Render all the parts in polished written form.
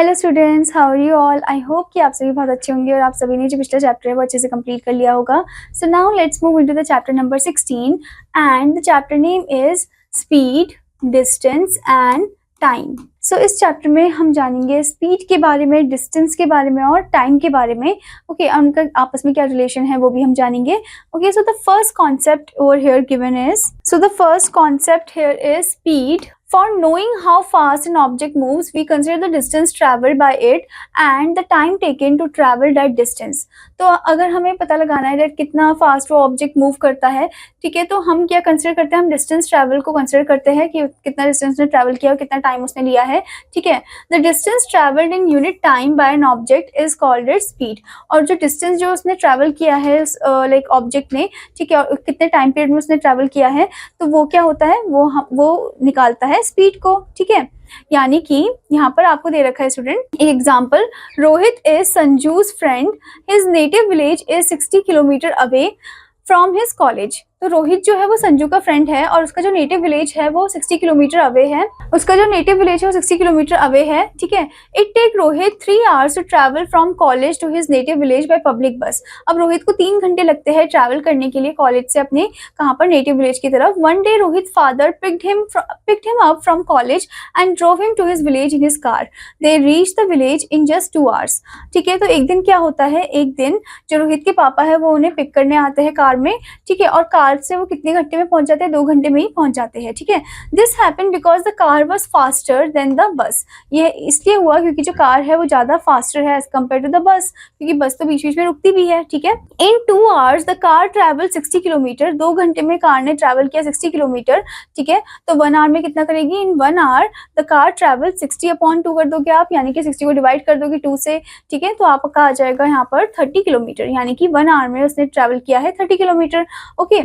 Hello students, how are you all. I hope कि आप सभी बहुत अच्छे होंगे और आप सभी ने जो पिछला चैप्टर है वो अच्छे से कंप्लीट कर लिया होगा। So now let's move into the chapter number 16 and the chapter name is speed, distance and time. So इस चैप्टर में हम जानेंगे स्पीड के बारे में, डिस्टेंस के बारे में और टाइम के बारे में। ओके, उनका आपस में क्या रिलेशन है वो भी हम जानेंगे। Okay, so the first concept over here given is, so the first concept here is speed. For knowing how fast an object moves, we consider the distance traveled by it and the time taken to travel that distance. तो अगर हमें पता लगाना है that कितना fast वो object move करता है, ठीक है, तो हम क्या कंसिडर करते हैं, हम डिस्टेंस ट्रैवल को कंसिडर करते हैं कि कितना डिस्टेंस ने ट्रैवल किया और कितना टाइम उसने लिया है। ठीक है, the distance travelled in unit time by an object is called it speed. और जो डिस्टेंस जो उसने ट्रैवल किया है लाइक ऑब्जेक्ट ने, ठीक है, और कितने टाइम पीरियड में उसने ट्रैवल किया है, तो वो क्या होता है, वो निकालता है स्पीड को। ठीक है, यानी कि यहाँ पर आपको दे रखा है स्टूडेंट एक example, Rohit is Sanju's friend, his native village is 60 kilometre away from his college. तो रोहित जो है वो संजू का फ्रेंड है और उसका जो नेटिव विलेज है वो 60 किलोमीटर अवे है। उसका जो नेटिव विलेज है वो 60 किलोमीटर अवे है। ठीक है, it take Rohit 3 hours to travel from college to his native village by public bus. अब रोहित को 3 घंटे लगते हैं ट्रैवल करने के लिए कॉलेज से अपने कहाँ पर, नेटिव विलेज की तरफ। One day Rohit father picked him up from college and drove him to his village in his car. They reach the village in just 2 hours. ठीक है, तो एक दिन क्या होता है, एक दिन जो रोहित के पापा है वो उन्हें पिक करने आते हैं कार में। ठीक है, और कार से वो कितने घंटे में पहुंच जाते हैं, 2 घंटे में ही पहुंच जाते हैं। ठीक है, this happened because the car was faster than the bus. ये इसलिए हुआ क्योंकि जो कार है वो ज्यादा फास्टर है as compared to the bus, क्योंकि बस तो बीच बीच में रुकती भी है। ठीक है, इन 2 hours the car travel 60 kilometre. 2 घंटे में कार ने ट्रैवल किया 60 किलोमीटर। ठीक है, तो 1 आवर में कितना करेगी, इन 1 आवर द कार ट्रेवल 60/2 कर दोगे आप, यानी कि 60 को डिवाइड कर दोगे 2 से। ठीक है, तो आपका आ जाएगा यहाँ पर 30 किलोमीटर, यानी कि 1 आवर में उसने ट्रैवल किया है 30 kilometre. Okay,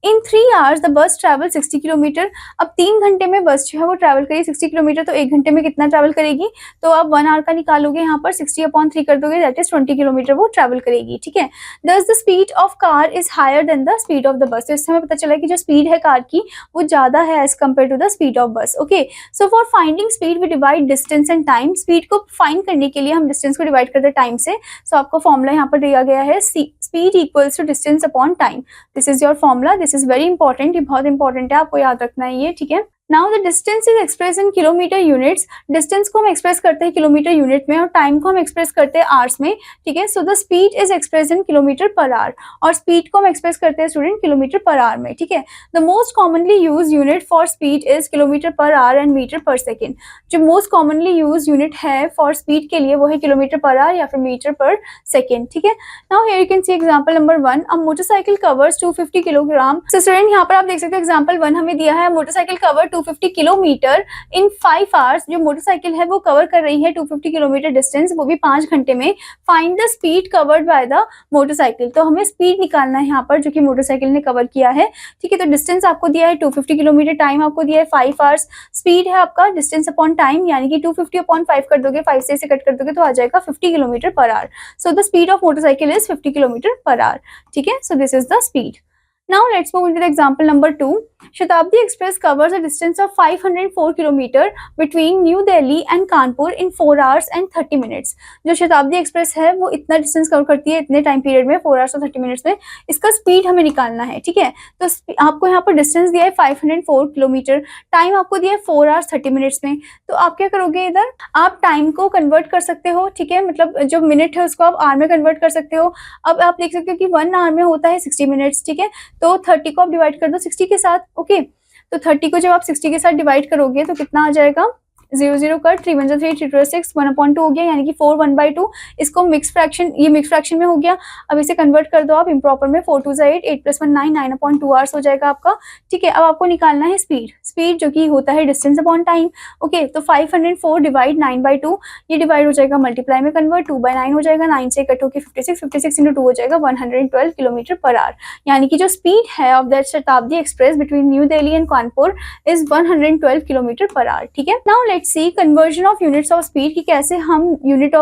in 3 hours the bus travel 60 kilometre. अब 3 घंटे में बस जो है वो ट्रैवल करेगी 60 किलोमीटर, तो 1 घंटे में कितना ट्रैवल करेगी, तो आप 1 आवर का निकालोगे, यहाँ पर 60/3 कर दोगे, दैट इज 20 किलोमीटर वो ट्रैवल करेगी। ठीक है, thus the speed of car is higher than the speed of the bus. तो इससे हमें पता चला कि जो स्पीड है कार की वो ज्यादा है as compared to the speed of bus. Okay, so for finding speed we divide distance and time. Speed को फाइंड करने के लिए हम डिस्टेंस को डिवाइड करते हैं टाइम से। सो आपको फॉर्मूला यहाँ पर दिया गया है, speed equals to distance upon time. This is your formula, this is very important, ये बहुत इंपॉर्टेंट है, आपको याद रखना है ये। ठीक है, now the distance is express in kilometre units. Distance को हम एक्सप्रेस करते हैं किलोमीटर यूनिट में और टाइम को हम एक्सप्रेस करते हैं आवर्स में। ठीक है, so the speed is express in kilometre per our, और स्पीड को हम एक्सप्रेस करते हैं स्टूडेंट किलोमीटर पर आवर में। ठीक है, the most commonly use unit for speed is kilometre per hour and metre per second. जो मोस्ट कॉमनली यूज यूनिट है फॉर स्पीड के लिए वो है किलोमीटर पर आवर या फिर मीटर पर सेकेंड। ठीक है, now here you can see example number 1, a motorcycle covers 250 kilogram. So student यहाँ पर आप देख सकते हो एग्जांपल 1 हमें दिया है, मोटरसाइकिल कवर 250 किलोमीटर इन 5 आवर्स। जो मोटरसाइकिल है वो कवर कर रही है 250 किलोमीटर डिस्टेंस, वो भी 5 घंटे में। Find the speed covered by the motorcycle. तो हमें स्पीड निकालना है यहाँ पर जो कि मोटरसाइकिल ने कवर किया है। ठीक है, तो डिस्टेंस आपको दिया है 250 किलोमीटर, टाइम आपको दिया है 5 आवर्स, स्पीड है आपका डिस्टेंस अपॉन टाइम, यानी कि 250/5 कर दोगे, 5 से इसे कट कर दोगे तो आ जाएगा 50 kilometre per our. So the speed of motorcycle is 50 kilometre per our. ठीक है, so this is the speed. Now let's move into the example number 2. Shatabdi Express covers a distance of 504 km between New Delhi and Kanpur in 4 hours and 30 minutes. जो शताब्दी express है वो इतना distance cover करती है इतने time period में, 4 hours और 30 मिनट्स में। इसका स्पीड हमें निकालना है। ठीक है, तो आपको यहाँ पर डिस्टेंस दिया है 504 किलोमीटर, टाइम आपको दिया है 4 आवर्स 30 मिनट्स में। तो आप क्या करोगे, इधर आप टाइम को कन्वर्ट कर सकते हो। ठीक है, मतलब जो मिनट है उसको आप आवर में कन्वर्ट कर सकते हो। अब आप देख सकते हो कि 1 आवर में होता है 60 मिनट्स। ठीक है, तो 30 को आप डिवाइड कर दो 60 के साथ। ओके, तो 30 को जब आप 60 के साथ डिवाइड करोगे तो कितना आ जाएगा, 0 0 कर, 3 1 3 3 2 6 1/2 हो गया, यानी कि 4 1/2। इसको मिक्स फ्रैक्शन, ये मिक्स फ्रैक्शन में हो गया। अब इसे कन्वर्ट कर दो आप इम्प्रॉपर में, 4 2 8, 8 + 1 9, 9/2 आवर्स हो जाएगा आपका। ठीक है, अब आपको निकालना है स्पीड, स्पीड जो कि होता है डिस्टेंस अपॉन टाइम। ओके, तो 504 डिवाइड 9/2, ये डिवाइड हो जाएगा मल्टीप्लाई में कन्वर्ट, 2/9 हो जाएगा, 9 से कट होकर 56, 56 × 2 हो जाएगा 112 किलोमीटर पर आवर। यानी कि जो स्पीड है ऑफ दैट शताब्दी express between new Delhi and Kanpur is 112 kilometre per our. ठीक है, now let's C conversion of units of speed, कि कैसे हम यूनिट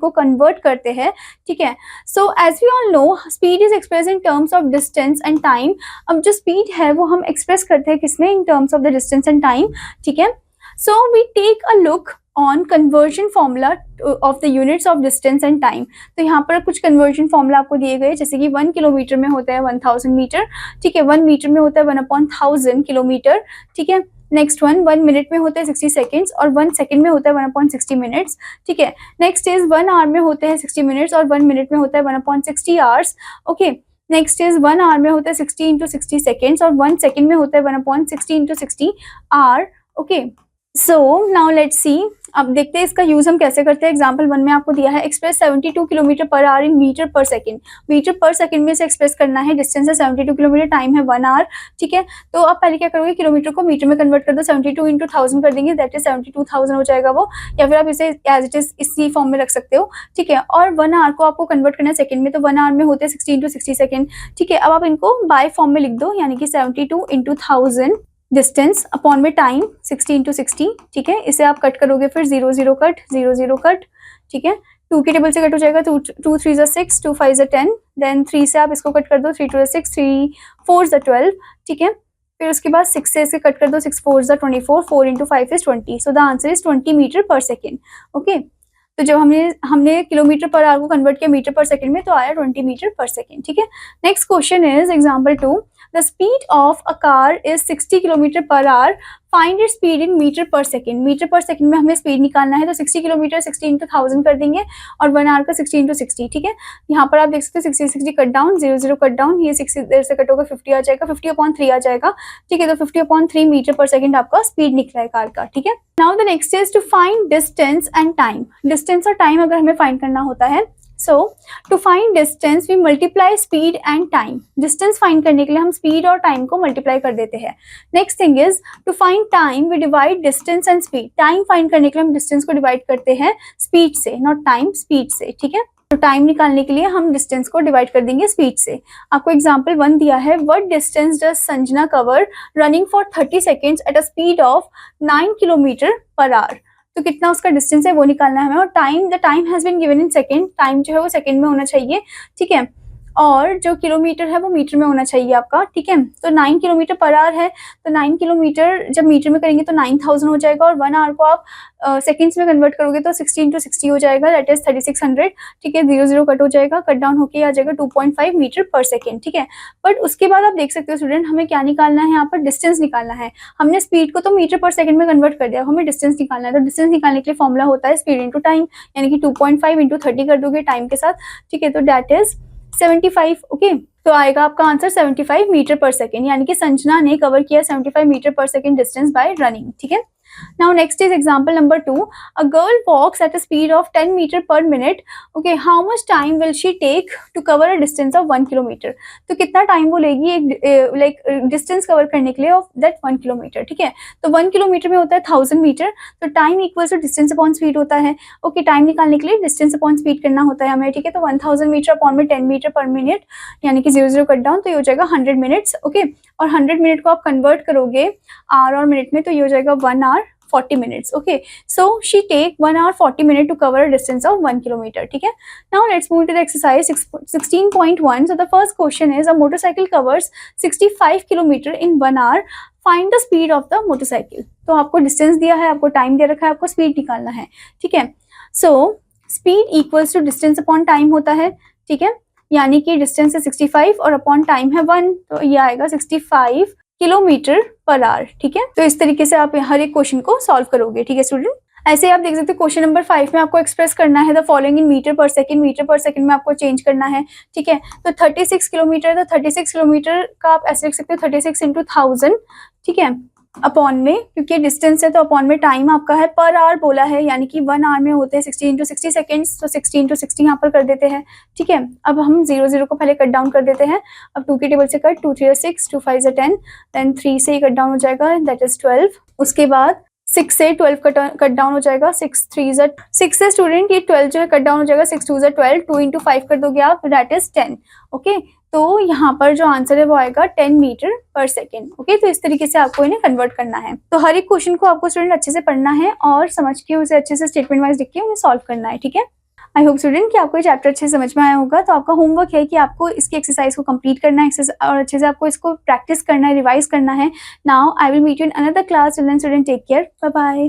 को कन्वर्ट करते हैं। ठीक है, so as we all know speed is express in terms of distance and time. अब जो स्पीड है वो हम एक्सप्रेस करते हैं किसमें, in terms of the distance and time. ठीक है, so we take a look on conversion formula of the units of distance and time. तो यहाँ पर कुछ कन्वर्जन फॉर्मूला आपको दिए गए, जैसे कि 1 किलोमीटर में होता है 1000 मीटर, ठीक है, 1 मीटर में होता है 1/1000 किलोमीटर, ठीक है। नेक्स्ट 1 मिनट में होता है 60 सेकेंड्स और 1 सेकेंड में होता है 1/60 मिनट्स, ठीक है। नेक्स्ट इज 1 आवर में होते हैं 60 मिनट्स और 1 मिनट में होता है 1/60 hours, okay. Next is 1 hour में होता है 60 इंटू 60 सेकेंड्स और 1 सेकेंड में होता है 1/60 into 60 hour, okay. So now let's see, अब देखते हैं इसका यूज हम कैसे करते हैं। एग्जाम्पल 1 में आपको दिया है express 72 kilometre per our in metre per second. Metre per second में से एक्सप्रेस करना है, डिस्टेंस है 72 किलोमीटर, टाइम है 1 आवर, ठीक है। तो आप पहले क्या करोगे, किलोमीटर को मीटर में कन्वर्ट कर दो, 72 इंटू 1000 कर देंगे, दैट इज 72,000 हो जाएगा वो, या फिर आप इसे एज इट इज इसी फॉर्म में रख सकते हो, ठीक है। और 1 आवर को आपको कन्वर्ट करना है सेकंड में, तो 1 आवर में होते हैं 60 इंटू 60 सेकंड, ठीक है। अब आप इनको बाय फॉर्म में लिख दो, यानी कि 72 इंटू 1000 डिस्टेंस अपॉन में टाइम 60 इंटू 60, ठीक है। इसे आप कट करोगे, फिर 0 0 कट 0 0 कट, ठीक है। 2 के टेबल से कट हो जाएगा, 2 3 ज़ा 6, 2 5 ज़ा 10, देन 3 से आप इसको कट कर दो, 3 2 ज़ा 6, 3 4 ज़ा 12, ठीक है। फिर उसके बाद 6 से इसे कट कर दो, 6 4 ज़ा 24, 4 into 5 is 20, so the answer is 20 metre per second, okay. तो जब हमने किलोमीटर पर आवर को कन्वर्ट किया मीटर पर सेकंड में, तो आया 20 मीटर पर सेकंड, ठीक है। Next question is example 2, the speed of a car is 60 kilometre per hour, find it speed in metre per second. Metre per second में हमें speed निकालना है, तो 60 किलोमीटर 60 इंटू 1000 कर देंगे और 1 आवर का 60 इंटू 60, ठीक है। यहाँ पर आप देख सकते हो 60 60 कट डाउन, 0 0 कट डाउन, ये 60 देर से कट होकर 50 आ जाएगा, 50/3 आ जाएगा, ठीक है। तो 50/3 मीटर पर सेकंड आपका स्पीड निकला है कार का, ठीक है। Now the next is to find distance and time. Distance और टाइम अगर हमें फाइंड करना होता है, so to find distance we multiply speed and time. Distance find करने के लिए हम स्पीड और टाइम को मल्टीप्लाई कर देते हैं। Next thing is to find time we divide distance and speed. Time find करने के लिए हम डिस्टेंस को डिवाइड करते हैं स्पीड से, नॉट टाइम, स्पीड से, ठीक है। तो टाइम निकालने के लिए हम डिस्टेंस को डिवाइड कर देंगे स्पीड से। आपको एग्जांपल 1 दिया है, what distance does Sanjana cover running for 30 seconds at a speed of 9 kilometre per our. तो कितना उसका डिस्टेंस है वो निकालना है हमें, और time, the time has been given in second, time जो है वो सेकंड में होना चाहिए, ठीक है। और जो किलोमीटर है वो मीटर में होना चाहिए आपका, ठीक है। तो 9 किलोमीटर पर आवर है, तो 9 किलोमीटर जब मीटर में करेंगे तो 9000 हो जाएगा, और 1 आवर को आप सेकेंड्स में कन्वर्ट करोगे तो 60 इंटू 60 हो जाएगा, दैट इज 3600, ठीक है। 0 0 कट हो जाएगा, कट डाउन होके आ जाएगा 2.5 मीटर पर सेकेंड, ठीक है। बट उसके बाद आप देख सकते हो स्टूडेंट, हमें क्या निकालना है, यहाँ पर डिस्टेंस निकालना है। हमने स्पीड को तो मीटर पर सेकेंड में कन्वर्ट कर दिया, हमें डिस्टेंस निकालना है। तो डिस्टेंस निकालने के लिए फॉर्मूला होता है स्पीड इंटू टाइम, यानी कि 2.5 इंटू 30 कर दोगे टाइम के साथ, ठीक है। तो दैट इज 75, ओके। तो आएगा आपका आंसर 75 मीटर पर सेकेंड, यानी कि संजना ने कवर किया 75 metre per second distance by running, ठीक है। Now next is example number 2. A girl walks at a speed of 10 meter per minute. Okay, how much time will she take to cover a distance of 1 kilometer? तो कितना time वो लेगी एक like distance cover करने के लिए of that 1 kilometre, ठीक है। तो 1 किलोमीटर में होता है 1000 मीटर, तो time equals to distance upon speed होता है, ओके। टाइम निकालने के लिए डिस्टेंस अपॉन स्पीड करना होता है हमें, ठीक है। तो 1000 मीटर अपॉन में 10 मीटर पर मिनट, यानी कि 0 0 कट डाउन, तो ये हो जाएगा 100 मिनट्स, ओके। और 100 मिनट को आप कन्वर्ट करोगे आवर और मिनट में, तो ये हो जाएगा 1 our 40 minutes, okay. So she take 1 hour 40 minutes to cover a distance of 1 kilometer, ठीक है। Now let's move to the exercise 16.1. So the first question is, a motorcycle covers 65 kilometer in 1 hour. Find the speed of the motorcycle. तो आपको distance दिया है, आपको time दे रखा है, आपको स्पीड निकालना है, ठीक है। So speed equals to distance upon time होता है, ठीक है। यानी कि डिस्टेंस है 65 और अपॉन टाइम है 1, तो ये आएगा 65 किलोमीटर पर आवर, ठीक है। तो इस तरीके से आप हर एक क्वेश्चन को सॉल्व करोगे, ठीक है स्टूडेंट। ऐसे ही आप देख सकते हो क्वेश्चन नंबर 5 में आपको एक्सप्रेस करना है the following in metre per second. Metre per second में आपको चेंज करना है, ठीक है। तो 36 किलोमीटर, तो 36 किलोमीटर का आप ऐसे लिख सकते हो 36 इंटू 1000, ठीक है, अपॉन में, क्योंकि डिस्टेंस है तो अपॉन में टाइम आपका है, पर आवर बोला है, यानी कि 1 आवर में होते हैं 60 इंटू 60 सेकेंड्स, तो 60 इंटू 60 यहाँ पर कर देते हैं, ठीक है। अब हम 0 0 को पहले कट डाउन कर देते हैं। अब 2 के टेबल से कट, 2 3 6, 2 5 10, देन 3 से ही कट डाउन हो जाएगा, दैट इज 12। उसके बाद 6 से 12 कट डाउन हो जाएगा, 6 3 6 से स्टूडेंट ये 12 जो है कट डाउन हो जाएगा, 6 2 12, 2 इंटू 5 कर दोगे आप, दैट इज 10, ओके। तो यहाँ पर जो आंसर है वो आएगा 10 मीटर पर सेकेंड, ओके। तो इस तरीके से आपको इन्हें कन्वर्ट करना है। तो हर एक क्वेश्चन को आपको स्टूडेंट अच्छे से पढ़ना है और समझ के उसे अच्छे से स्टेटमेंट वाइज लिख के उन्हें सॉल्व करना है, ठीक है। आई होप स्टूडेंट कि आपको ये चैप्टर अच्छे से समझ में आया होगा। तो आपका होमवर्क है कि आपको इसकी एक्सरसाइज को कंप्लीट करना है और अच्छे से आपको इसको प्रैक्टिस करना है, रिवाइज करना है। Now I will meet you in another class. Till then student take care, bye bye.